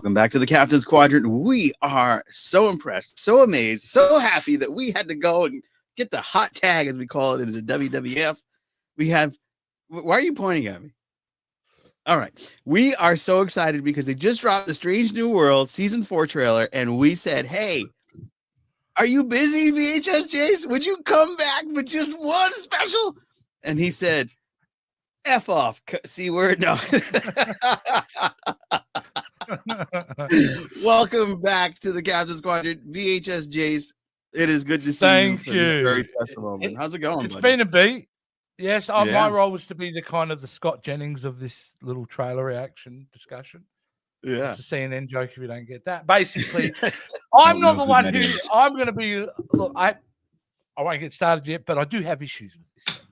Welcome back to the Captain's Quadrant. We are so impressed, so amazed, so happy that we had to go and get the hot tag, as we call it, into WWF. We have, why are you pointing at me? All right. We are so excited because they just dropped the Strange New World Season 4 trailer, and we said, hey, are you busy, VHS Jace? Would you come back for just one special? And he said, F off, C word. No. Welcome back to the Captain's Quadrant, VHS Jace. It is good to see Thank you. you. Very special moment. How's it going? It's buddy? been a beat. Yes, my role was to be the kind of the Scott Jennings of this little trailer reaction discussion. Yeah, it's a CNN joke if you don't get that. Basically, I'm not the one who I'm going to be. Look, I won't get started yet, but I do have issues with this.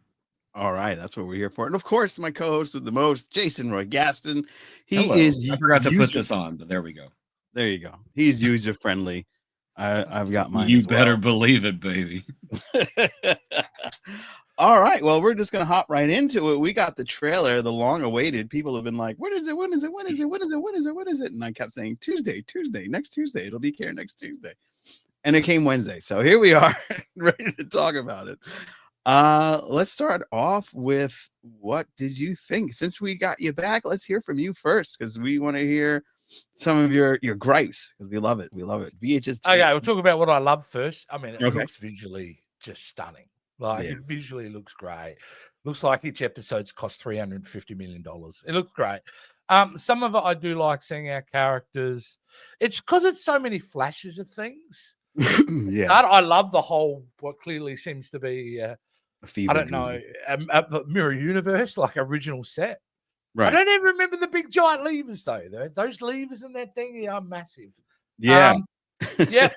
All right, that's what we're here for. And of course, my co-host with the most, Jason Roy Gaston. Hello. I forgot to put this on, but there we go. There you go. He's user friendly. I've got mine. You better believe it, baby. All right. Well, we're just gonna hop right into it. We got the trailer, the long awaited. People have been like, when is it? When is it? When is it? When is it? When is it? When is it? And I kept saying Tuesday, next Tuesday. It'll be here next Tuesday. And it came Wednesday. So here we are, ready to talk about it. Let's start off with, what did you think? Since we got you back, let's hear from you first, because we want to hear some of your gripes, because we love it. We love it. VHS. Okay, we'll talk about what I love first. I mean, it looks visually just stunning. Like, it visually looks great. Looks like each episode's cost $350 million. It looks great. Some of it I do like seeing our characters. It's because it's so many flashes of things. I love the whole, what clearly seems to be I don't know, a mirror universe, like original set. Right. I don't even remember the big giant levers though. Those levers in that thing are massive. Yeah.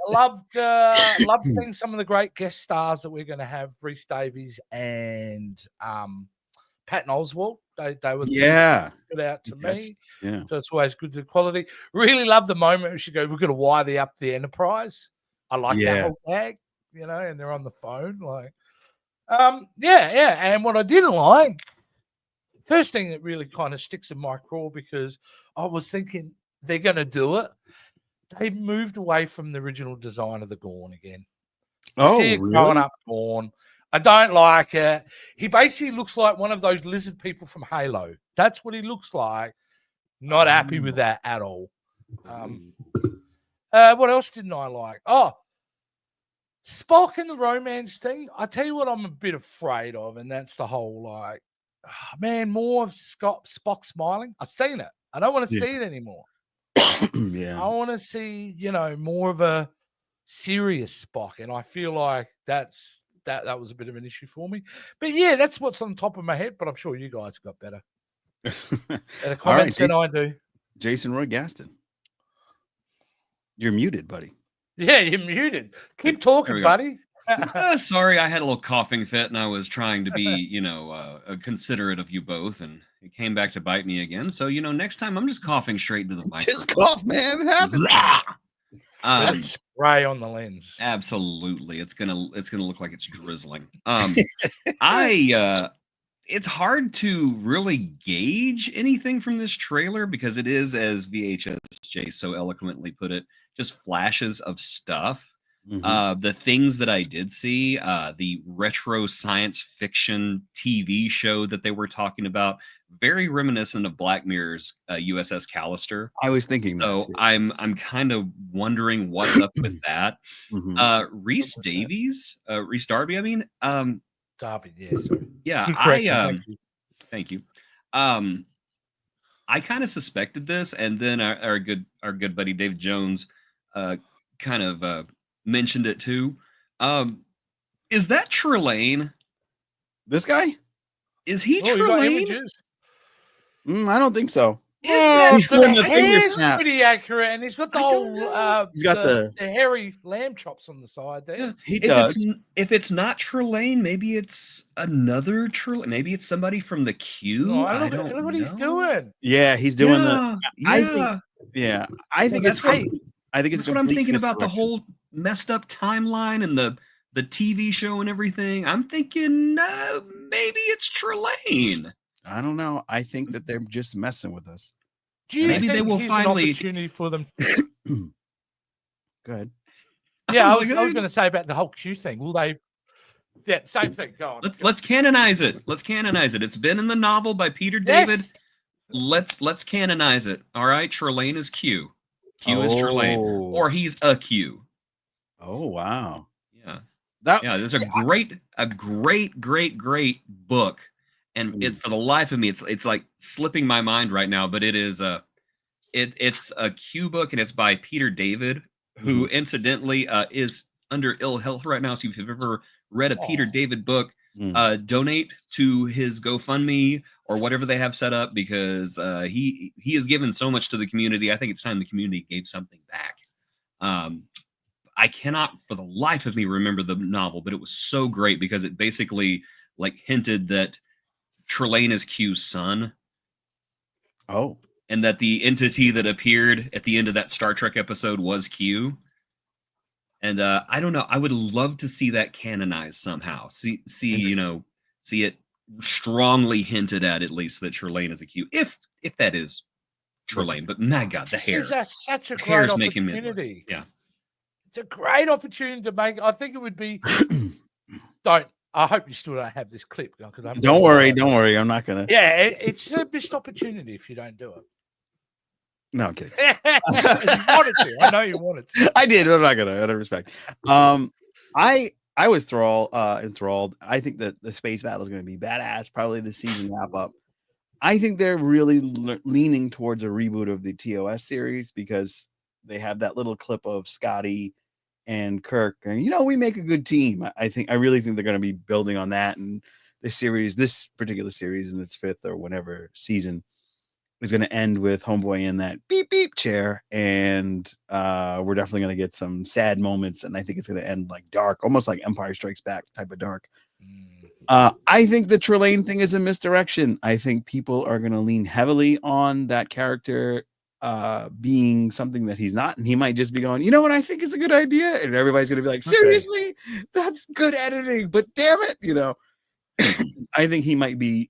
Loved seeing some of the great guest stars that we're going to have. Rhys Davies and Patton Oswalt. They were good out to me. Yeah. So it's always good to quality. Really love the moment we should go, we're going to wire up the Enterprise. I like that whole gag, and they're on the phone. Like, And what I didn't like, first thing that really kind of sticks in my craw, because I was thinking they're going to do it. They moved away from the original design of the Gorn again. See it growing up Gorn. I don't like it. He basically looks like one of those lizard people from Halo. That's what he looks like. Not happy with that at all. What else didn't I like? Oh, Spock and the romance thing. I tell you what I'm a bit afraid of, and that's the whole, like, more of Spock smiling. I've seen it. I don't want to see it anymore. I want to see, more of a serious Spock, and I feel like that was a bit of an issue for me. But yeah, that's what's on top of my head. But I'm sure you guys got better comments than I do. Jason Roy Gaston, you're muted, buddy. Yeah, you're muted. Keep talking, buddy. Sorry, I had a little coughing fit, and I was trying to be, considerate of you both, and it came back to bite me again. So, next time I'm just coughing straight into the microphone. Just cough, man. It happens. Spray on the lens. Absolutely, it's gonna look like it's drizzling. It's hard to really gauge anything from this trailer, because it is, as VHSJ so eloquently put it, just flashes of stuff. The things that I did see, the retro science fiction TV show that they were talking about, very reminiscent of Black Mirror's USS Callister. I was thinking so. I'm kind of wondering what's up with that. Rhys Darby. I mean, Darby. Yeah. Sorry. Yeah. Thank you. I kind of suspected this, and then our good buddy Dave Jones kind of mentioned it too. Is that Trelane? This guy? Is he Trelane? I don't think so. The hair's pretty accurate, and he's got the whole he's got the hairy lamb chops on the side there. Yeah, he does. If it's not Trelane, maybe it's another Trelane. Maybe it's somebody from the Q. No, I don't know what he's doing. Yeah, he's doing I think it's what I'm thinking about, the whole messed up timeline and the TV show and everything. I'm thinking maybe it's Trelane. I don't know. I think that they're just messing with us. Do you Maybe think they will here's finally. an opportunity for them? Go ahead. Yeah, I Oh, was my going God. to say about the whole Q thing. Will they? Yeah, same thing. Go on. Let's canonize it. Let's canonize it. It's been in the novel by Peter David. Yes. Let's canonize it. All right. Trelane is Q. Q is Trelane, or he's a Q. Oh wow. Yeah. That Yeah. There's a great book, and it, for the life of me, it's like slipping my mind right now. But it is it's a Q book, and it's by Peter David, who incidentally is under ill health right now. So if you've ever read a Peter David book, donate to his GoFundMe or whatever they have set up, because he has given so much to the community. I think it's time the community gave something back. I cannot for the life of me remember the novel, but it was so great because it basically like hinted that Trelane is Q's son. Oh. And that the entity that appeared at the end of that Star Trek episode was Q. And I don't know. I would love to see that canonized somehow. See it strongly hinted at least that Trelane is a Q, if that is Trelane. But my God, the hair. That's such a The great hair's making me opportunity. yeah. It's a great opportunity to make. I think it would be. I hope you still don't have this clip. Don't worry. I'm not gonna. Yeah, it's a missed opportunity if you don't do it. No, I'm kidding. You wanted to. I know you wanted to. I did. I'm not gonna. Out of respect. I was enthralled. I think that the space battle is going to be badass. Probably the season wrap up. I think they're really leaning towards a reboot of the TOS series because they have that little clip of Scotty and Kirk, and we make a good team. I really think they're going to be building on that, and this particular series in its 5th or whenever season is going to end with Homeboy in that beep beep chair, and we're definitely going to get some sad moments, and I think it's going to end like dark, almost like Empire Strikes Back type of dark. I think the Trelane thing is a misdirection. I think people are going to lean heavily on that character being something that he's not, and he might just be going, what I think is a good idea, and everybody's going to be like, seriously, that's good editing, but damn it, I think he might be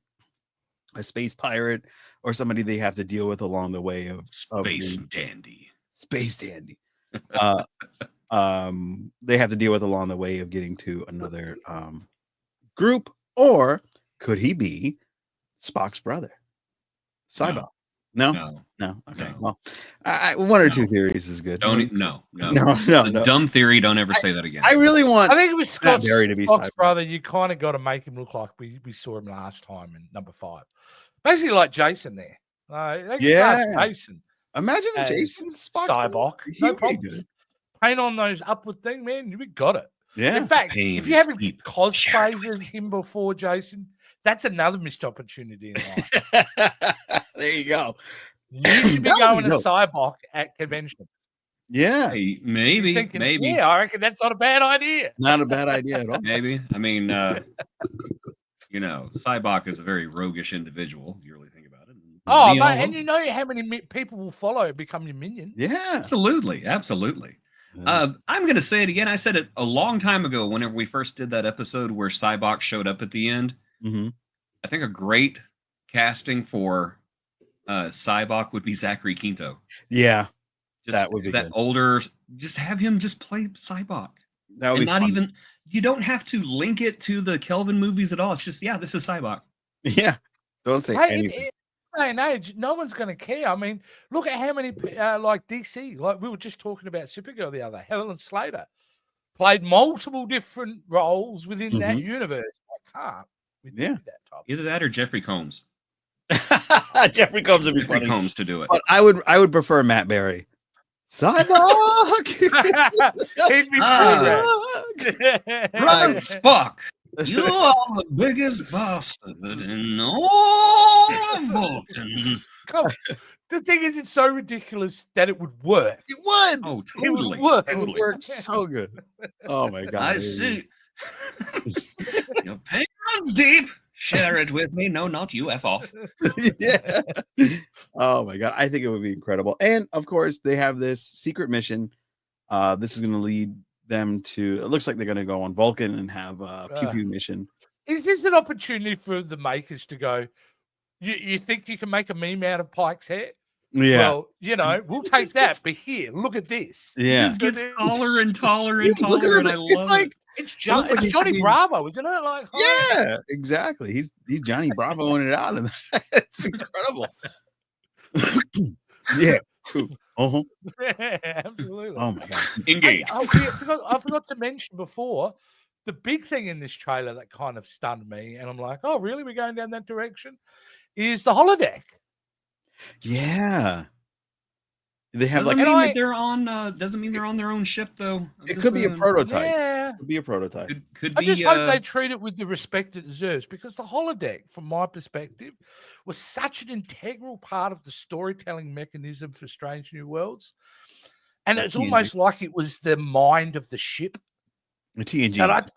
a space pirate or somebody they have to deal with along the way of Space dandy. They have to deal with along the way of getting to another group. Or could he be Spock's brother, Cybok? No. Okay. No. Well, one or two theories is good. No. It's a dumb theory. Don't ever say that again. I really want. I think it was Spock's Cybok. brother. You kind of got to make him look like we saw him last time in number 5. Basically, like Jason there. Jason. Imagine if Jason's Cybok. No problem. Paint on those upward thing, man. We got it. Yeah. In fact, if you have him cosplay him before Jason, that's another missed opportunity in life. There you go. You should be going to Cybok at conventions. Yeah. Hey, maybe. Yeah, I reckon that's not a bad idea. Not a bad idea at all. Maybe. I mean, Cybok is a very roguish individual. You really think about it. Oh, mate, and you know how many people will follow and become your minion. Yeah. Absolutely. I'm going to say it again. I said it a long time ago whenever we first did that episode where Cybok showed up at the end. Mm-hmm. I think a great casting for Cybok would be Zachary Quinto. Yeah. That would be that good. Older. Just have him just play Cybok. That would be not fun. Even. You don't have to link it to the Kelvin movies at all. It's just this is Cybok. Yeah. Don't say anything. Day and age, no one's going to care. I mean, look at how many like DC. Like we were just talking about Supergirl the other. Helen Slater played multiple different roles within that universe. I can't. That type. Either that or Jeffrey Combs. Jeffrey Combs would be funny. Combs to do it. But I would prefer Matt Berry. Cybok. He'd be Brother Spock. You are the biggest bastard in all of Vulcan. The thing is, it's so ridiculous that it would work. It would. Oh, totally. It would work so good. Oh my God. I see. Your pain runs deep. Share it with me. No, not you. F off. Yeah. Oh my God. I think it would be incredible. And of course, they have this secret mission. This is going to lead them to. It looks like they're going to go on Vulcan and have a pew mission. Is this an opportunity for the makers to go? You think you can make a meme out of Pike's hair? Yeah. Well, we'll take that, but here, look at this. It Yeah. just gets taller and taller and Look at taller, and it. I love it. It's looks like he should Johnny be- Bravo, isn't it? Like, Yeah, exactly. He's Johnny Bravoing it out, and it's incredible. Yeah. Uh-huh. Yeah, absolutely. Oh my god. Engage. I forgot to mention before, the big thing in this trailer that kind of stunned me, and I'm like, oh, really? We're going down that direction? Is the holodeck. Yeah. They have Doesn't like mean that they're on. Doesn't mean they're on their own ship, though. it could be a prototype. Yeah. It could be a prototype. Could I be. just hope they treat it with the respect it deserves, because the holodeck, from my perspective, was such an integral part of the storytelling mechanism for Strange New Worlds. And it's almost like it was the mind of the ship. The TNG.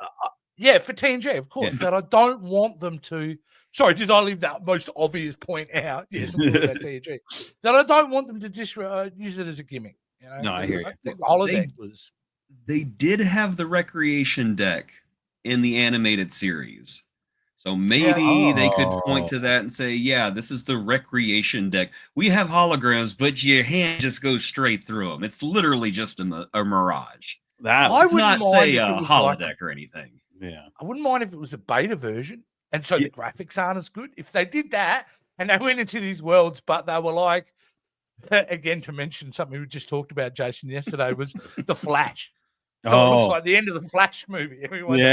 Yeah, for TNG, of course. That I don't want them to. Sorry, did I leave that most obvious point out? Yes, I'm talking about TNG. That I don't want them to use it as a gimmick. No, I hear you. The holodeck was. They did have the recreation deck in the animated series. So maybe they could point to that and say, yeah, this is the recreation deck. We have holograms, but your hand just goes straight through them. It's literally just a mirage. It's not, say, a holodeck or anything. Yeah. I wouldn't mind if it was a beta version, and so the graphics aren't as good. If they did that, and they went into these worlds, but they were like, again, to mention something we just talked about, Jason, yesterday, was the Flash. So it looks like the end of the Flash movie. Everyone You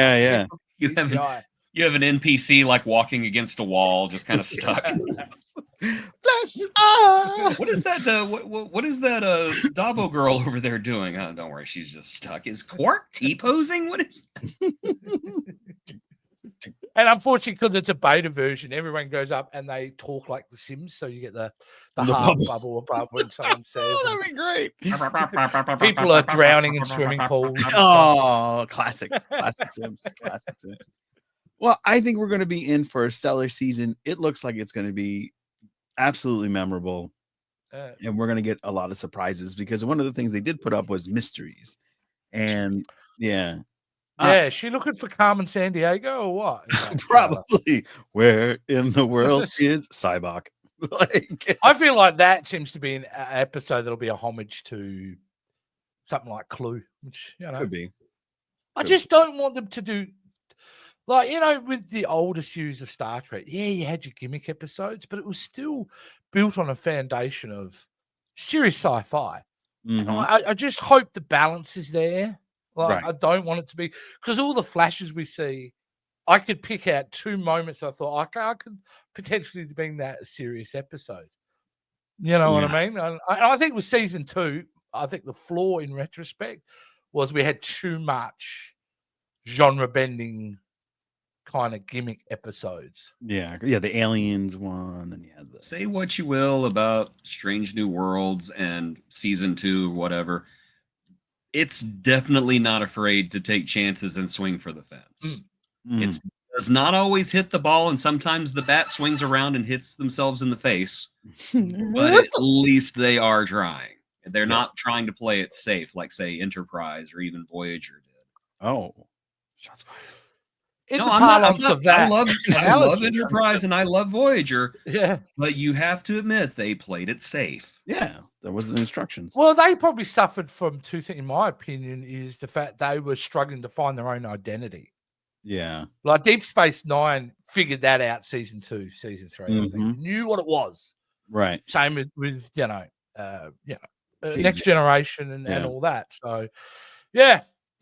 have an NPC like walking against a wall, just kind of stuck. Flash! What is that? What is that? Dabo girl over there doing? Oh, don't worry, she's just stuck. Is Quark T-posing? What is that? And unfortunately, because it's a beta version, everyone goes up and they talk like the Sims. So you get the heart bubble above when someone says. Oh, that'd be great. People are drowning in swimming pools. Oh, classic Sims. Classic Sims. Well, I think we're going to be in for a stellar season. It looks like it's going to be absolutely memorable. And we're going to get a lot of surprises, because one of the things they did put up was mysteries. And is she looking for Carmen Sandiego or what? Probably. Where in the world is Cybok? I feel like that seems to be an episode that'll be a homage to something like Clue, which could be. I just don't want them to do, like, with the older series of Star Trek. Yeah, you had your gimmick episodes, but it was still built on a foundation of serious sci-fi. Mm-hmm. I just hope the balance is there. Like, I don't want it to be, because all the flashes we see, I could pick out 2 moments I thought, I could potentially bring that a serious episode. You know what I mean? And I think with season 2, I think the flaw in retrospect was we had too much genre-bending kind of gimmick episodes. Yeah, the aliens one, and say what you will about Strange New Worlds and season 2, whatever. It's definitely not afraid to take chances and swing for the fence. It does not always hit the ball, and sometimes the bat swings around and hits themselves in the face. But at least they are trying. They're not trying to play it safe, like, say, Enterprise or even Voyager did. Oh, shots fired. I love Enterprise and I love Voyager. Yeah. But you have to admit they played it safe. Yeah, there was the instructions. Well, they probably suffered from 2 things, in my opinion, is the fact they were struggling to find their own identity. Yeah. Like Deep Space Nine figured that out season 2, season 3. I think knew what it was. Right. Same with Next Generation and all that. So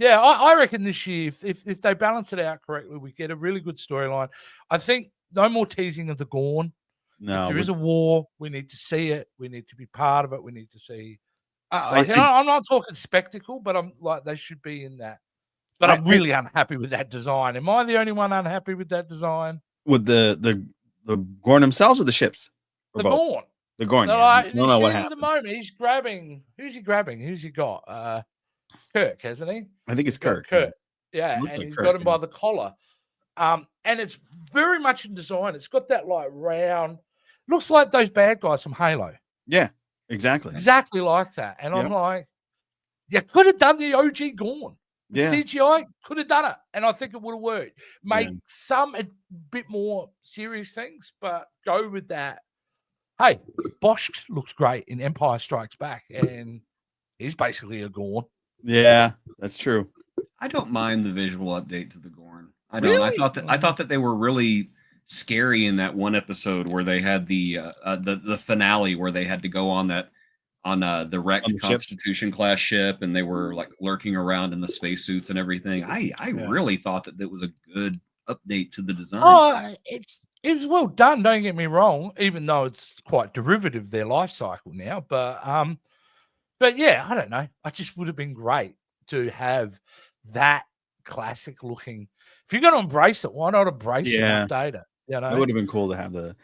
I reckon this year, if they balance it out correctly, we get a really good storyline. I think no more teasing of the Gorn. No, if there is a war, we need to see it. We need to be part of it. We need to see. I think, I'm not talking spectacle, but I'm like, they should be in that. But I'm really unhappy with that design. Am I the only one unhappy with that design? With the Gorn themselves or the ships? The Gorn. The Gorn. I don't know what happened. At the moment, he's grabbing. Who's he grabbing? Who's he got? Kirk, hasn't he? I think it's Kirk. Yeah, and he's got him by the collar. And it's very much in design. It's got that like round. Looks like those bad guys from Halo. Yeah, exactly. Exactly like that. And I'm like, you could have done the OG Gorn. Yeah. CGI could have done it, and I think it would have worked. Make some a bit more serious things, but go with that. Hey, Bosch looks great in Empire Strikes Back, and he's basically a Gorn. Yeah, that's true. I don't mind the visual update to the Gorn. I don't. Really? I thought that they were really scary in that one episode where they had the finale where they had to go on the wrecked Constitution class ship, and they were like lurking around in the spacesuits and everything. I really thought that was a good update to the design. Oh, it was well done. Don't get me wrong, even though it's quite derivative of their life cycle now. But yeah, I don't know. I just would have been great to have that classic looking. If you're going to embrace it, why not embrace it and update it? You know, it would have been cool to have the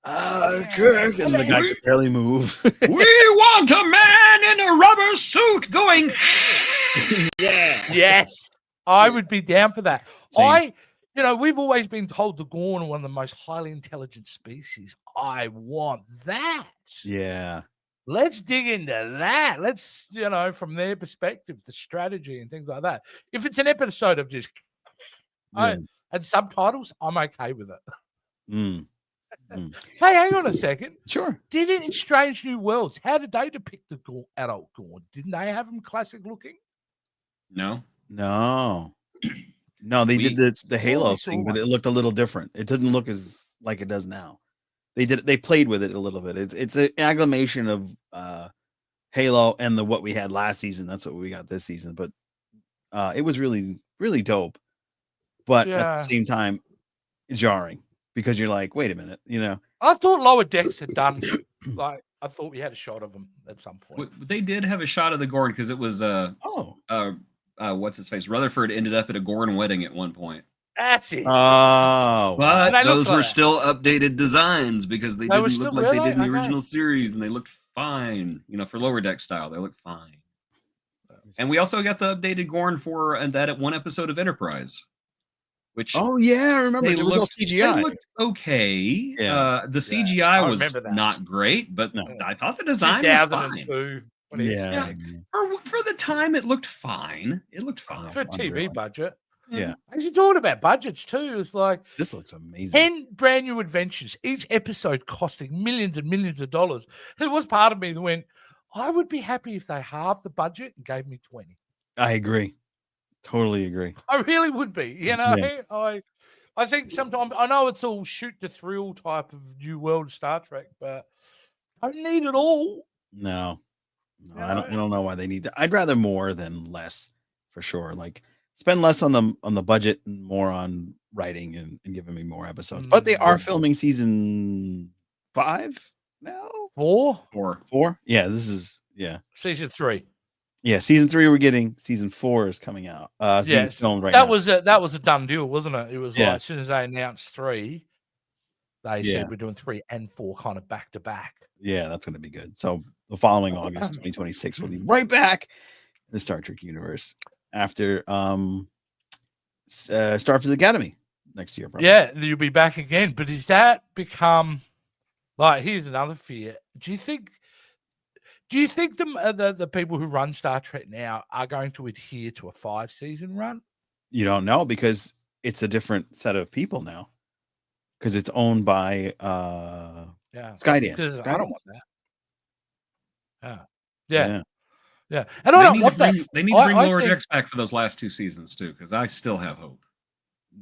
Kirk, and the guy could barely move. We want a man in a rubber suit going. Yes, I would be down for that. Same. We've always been told the Gorn are one of the most highly intelligent species. I want that. Yeah. Let's dig into that. Let's, from their perspective, the strategy and things like that. If it's an episode of just and subtitles, I'm okay with it. Hey, hang on a second. Sure. Did it in Strange New Worlds? How did they depict the adult Gorn? Didn't they have them classic looking? No. No, they did the Halo thing, but it looked a little different. It didn't look as like it does now. They played with it a little bit. It's an amalgamation of Halo and what we had last season. That's what we got this season. But it was really, really dope. But at the same time, jarring because you're like, wait a minute, I thought Lower Decks had done I thought we had a shot of them at some point. They did have a shot of the Gorn because it was what's his face? Rutherford ended up at a Gorn wedding at one point. That's it. Oh, but those were still updated designs because they didn't look like they did in the original series, and they looked fine. For Lower Deck style, they looked fine. And we also got the updated Gorn for that one episode of Enterprise. Which I remember it was all CGI. They looked okay. Yeah. The CGI was not great, but I thought the design was fine. For the time, it looked fine. For a TV budget. Yeah. As you're talking about budgets too, it's like this looks amazing. 10 brand new adventures, each episode costing millions and millions of dollars. It was part of me that went, I would be happy if they halved the budget and gave me 20. I agree. Totally agree. I really would be. I think sometimes I know it's all shoot the thrill type of New World Star Trek, but I don't need it all. No, I don't know why they need to. I'd rather more than less, for sure. Like spend less on the budget and more on writing and giving me more episodes. But they are filming season 5 now. 4. Yeah, this is season 3. Yeah, season 3 we're getting. Season 4 is coming out. Yes, filmed right that now. was a done deal, wasn't it? It was like as soon as they announced 3, they said we're doing 3 and 4 kind of back to back. Yeah, that's going to be good. So the following August 2026, we'll be right back in the Star Trek universe after Starfleet Academy next year. Probably. Yeah, you'll be back again. But is that become like? Here's another fear. Do you think the people who run Star Trek now are going to adhere to a 5-season run? You don't know because it's a different set of people now. Because it's owned by Skydance. I don't want that. Yeah. And I don't want that. They need to bring Lower Decks back for those last 2 seasons too, because I still have hope.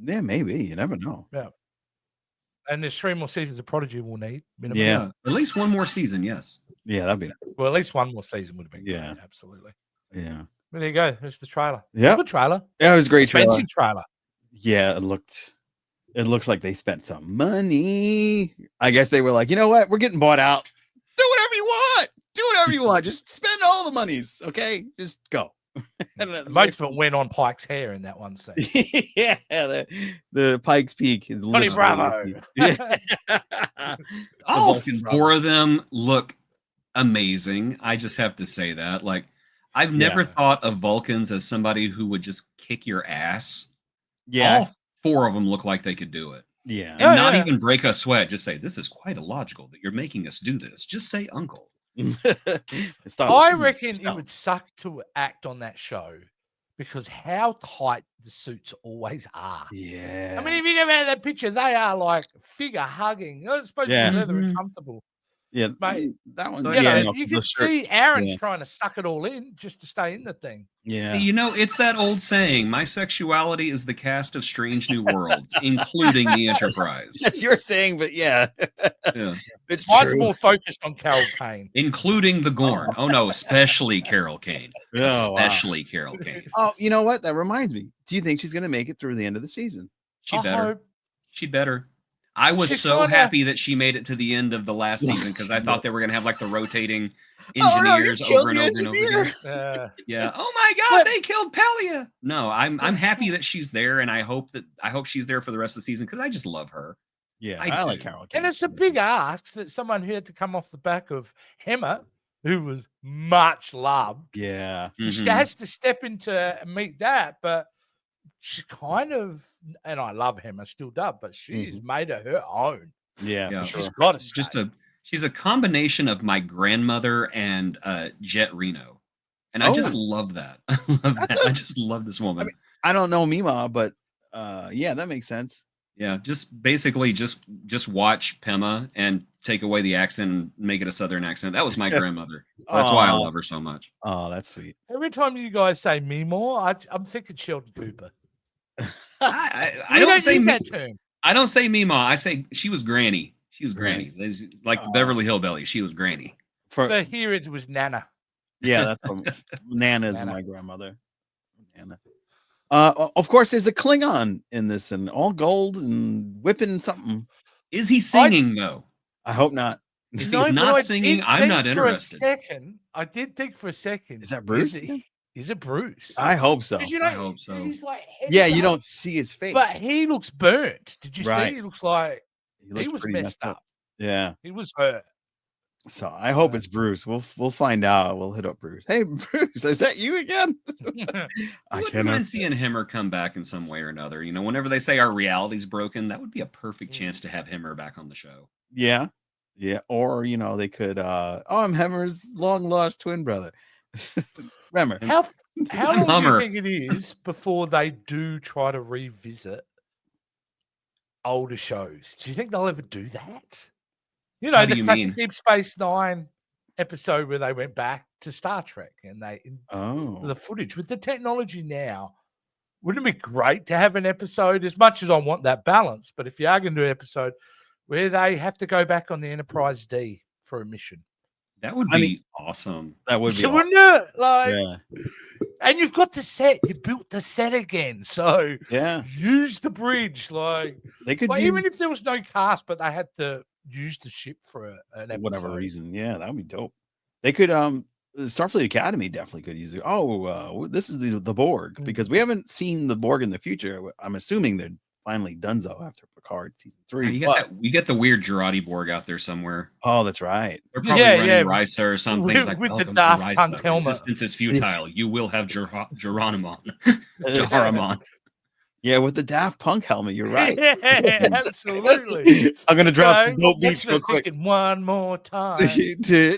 Yeah, maybe. You never know. Yeah. And there's 3 more seasons of Prodigy we'll need. Minimum. Yeah. At least 1 more season, yes. Yeah, that'd be nice. Well, at least 1 more season would have been great. Absolutely. Yeah. Well, there you go. There's the trailer. Yeah. Good trailer. Yeah, it was a great trailer. Yeah, it looks like they spent some money. I guess they were like, you know what? We're getting bought out. Do whatever you want. Just spend all the monies. Okay. Just go. Most of it went on Pike's hair in that one scene. Yeah. The Pike's Peak is Tony Bravo. Yeah. All 4 of them look amazing. I just have to say that. Like, I've never thought of Vulcans as somebody who would just kick your ass. Yeah. All 4 of them look like they could do it. Yeah. And not even break a sweat. Just say, this is quite illogical that you're making us do this. Just say uncle. I reckon it would suck to act on that show because how tight the suits always are. Yeah. I mean, if you go out that picture, they are like figure hugging. It's supposed to be leather and comfortable. Yeah, Mate, that one. So, you can see Aaron's trying to suck it all in just to stay in the thing. Yeah. You know, it's that old saying, my sexuality is the cast of Strange New Worlds, including the Enterprise. That's your saying, but yeah. It's Mine's true. more focused on Carol Kane. Including the Gorn. Oh, no, especially Carol Kane. Especially Carol Kane. Oh, you know what? That reminds me. Do you think she's going to make it through the end of the season? She better. She better. I was so happy that she made it to the end of the last season because I thought they were going to have like the rotating engineers over and over and over again. Yeah. Oh my God, they killed Pelia. No, I'm happy that she's there, and I hope she's there for the rest of the season because I just love her. Yeah, I like Carol Kane. And it's a big ask that someone who had to come off the back of Hemmer, who was much loved. Yeah. She has to step into and meet that, but she kind of, and I love Hemmer, still does, but she's made it her own. Yeah, she's got to she's a combination of my grandmother and Jet Reno. And I just love that. I love that. I just love this woman. I don't know Mima, but yeah, that makes sense. Yeah, just basically just watch Pema and take away the accent and make it a Southern accent. That was my grandmother. So that's why I love her so much. Oh, that's sweet. Every time you guys say Mima, I'm thinking Sheldon Cooper. I don't say that term. I don't say Mima. I say she was Granny. She was Granny. Like the Beverly Hillbillies. She was Granny. For here it was Nana. Yeah, that's what Nana's my grandmother. Nana. Of course, there's a Klingon in this, and all gold and whipping something. Is he singing though? I hope not. If he's not singing, I'm not interested. I did think for a second. Is that Bruce? Is it Bruce? I hope so. I hope so. He's like you don't see his face, but he looks burnt. Did you see? He looks like he was messed up. Yeah, he was hurt. So I hope it's Bruce. We'll find out. We'll hit up Bruce. Hey, Bruce, is that you again? I wouldn't mind seeing Hemmer come back in some way or another. You know, whenever they say our reality's broken, that would be a perfect chance to have Hemmer back on the show. Yeah. Or they could. I'm Hemmer's long lost twin brother. Remember how long do you think it is before they do try to revisit older shows? Do you think they'll ever do that? You know, the classic Deep Space Nine episode where they went back to Star Trek and the footage with the technology now. Wouldn't it be great to have an episode, as much as I want that balance, but if you are going to do an episode where they have to go back on the Enterprise D for a mission? That would be awesome. That would be awesome. Wouldn't it? And you've got the set. You built the set again. So use the bridge. They could even if there was no cast, but they had to use the ship for an episode. Whatever reason. Yeah, that would be dope. They could Starfleet Academy definitely could use it. This is the Borg, because we haven't seen the Borg in the future. I'm assuming they're finally donezo after Picard season 3. You get the weird Gerati Borg out there somewhere. Oh, that's right. They're probably running Risa or something. With the Daft Punk helmet. Resistance is futile. You will have Geronimon. Yeah, with the Daft Punk helmet, you're right. Yeah, absolutely. I'm gonna drop some dope beats real quick. One more time to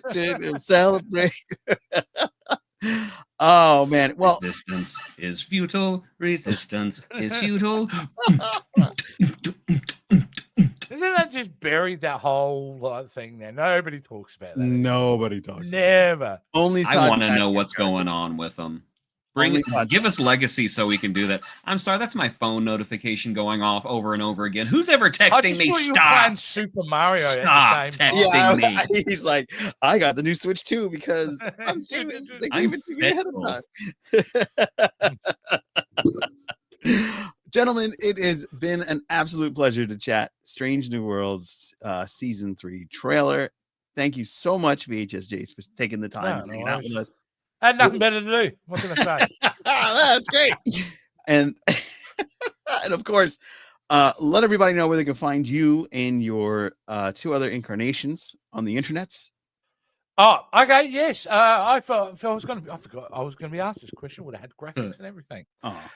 celebrate. Oh man! Well, resistance is futile. Resistance is futile. Isn't that just buried that whole thing there? Nobody talks about that. Nobody talks. Never. Only I want to know what's going on with them. Give us legacy so we can do that. I'm sorry, that's my phone notification going off over and over again. Who's ever texting me? Stop. Super Mario. Stop texting me. He's like, I got the new Switch too because I'm famous. They gave it to me ahead of time. Gentlemen, it has been an absolute pleasure to chat Strange New Worlds season 3 trailer. Thank you so much, VHS Jace, for taking the time and hanging out with us. I had nothing better to do. What can I say? That's great. And of course, let everybody know where they can find you and your 2 other incarnations on the internets. Oh, okay, yes. I thought I forgot I was going to be asked this question. Would have had graphics and everything.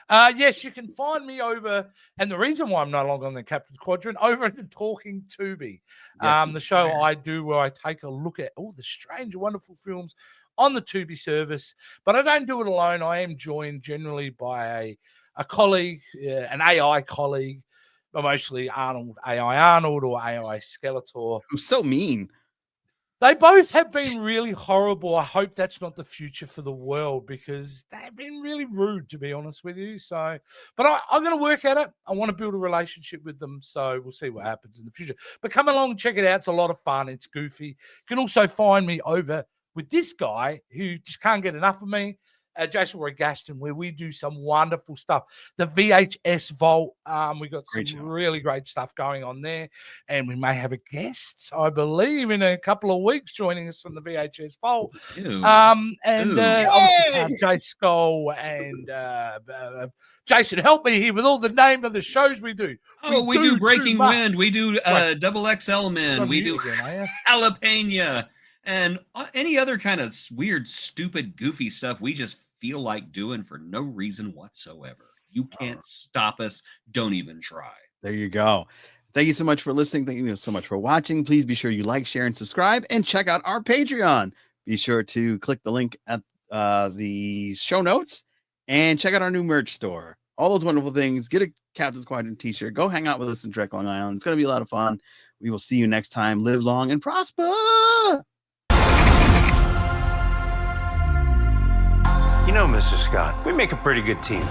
Yes, you can find me over, and the reason why I'm no longer on the Captain's Quadrant, over at the Talking Tubi, the show I do where I take a look at all the strange, wonderful films on the Tubi service. But I don't do it alone. I am joined generally by a colleague, an AI colleague, mostly AI Arnold or AI Skeletor. Who's so mean. They both have been really horrible. I hope that's not the future for the world because they've been really rude, to be honest with you. So, but I'm going to work at it. I want to build a relationship with them. So we'll see what happens in the future. But come along and check it out. It's a lot of fun. It's goofy. You can also find me over with this guy who just can't get enough of me. Jason Roy Gaston, where we do some wonderful stuff. The VHS Vault, we got some really great stuff going on there, and we may have a guest, I believe, in a couple of weeks joining us on the VHS Vault. Obviously, Jay Skull and Jason, help me here with all the name of the shows we do. We do Breaking Wind, we do Double XL Men, we do Jalapeno. And any other kind of weird, stupid, goofy stuff we just feel like doing for no reason whatsoever. You can't stop us. Don't even try. There you go. Thank you so much for listening. Thank you so much for watching. Please be sure you like, share, and subscribe, and check out our Patreon. Be sure to click the link at the show notes and check out our new merch store. All those wonderful things. Get a Captain's Quadrant t-shirt. Go hang out with us in Trek, Long Island. It's going to be a lot of fun. We will see you next time. Live long and prosper. You know, Mr. Scott, we make a pretty good team.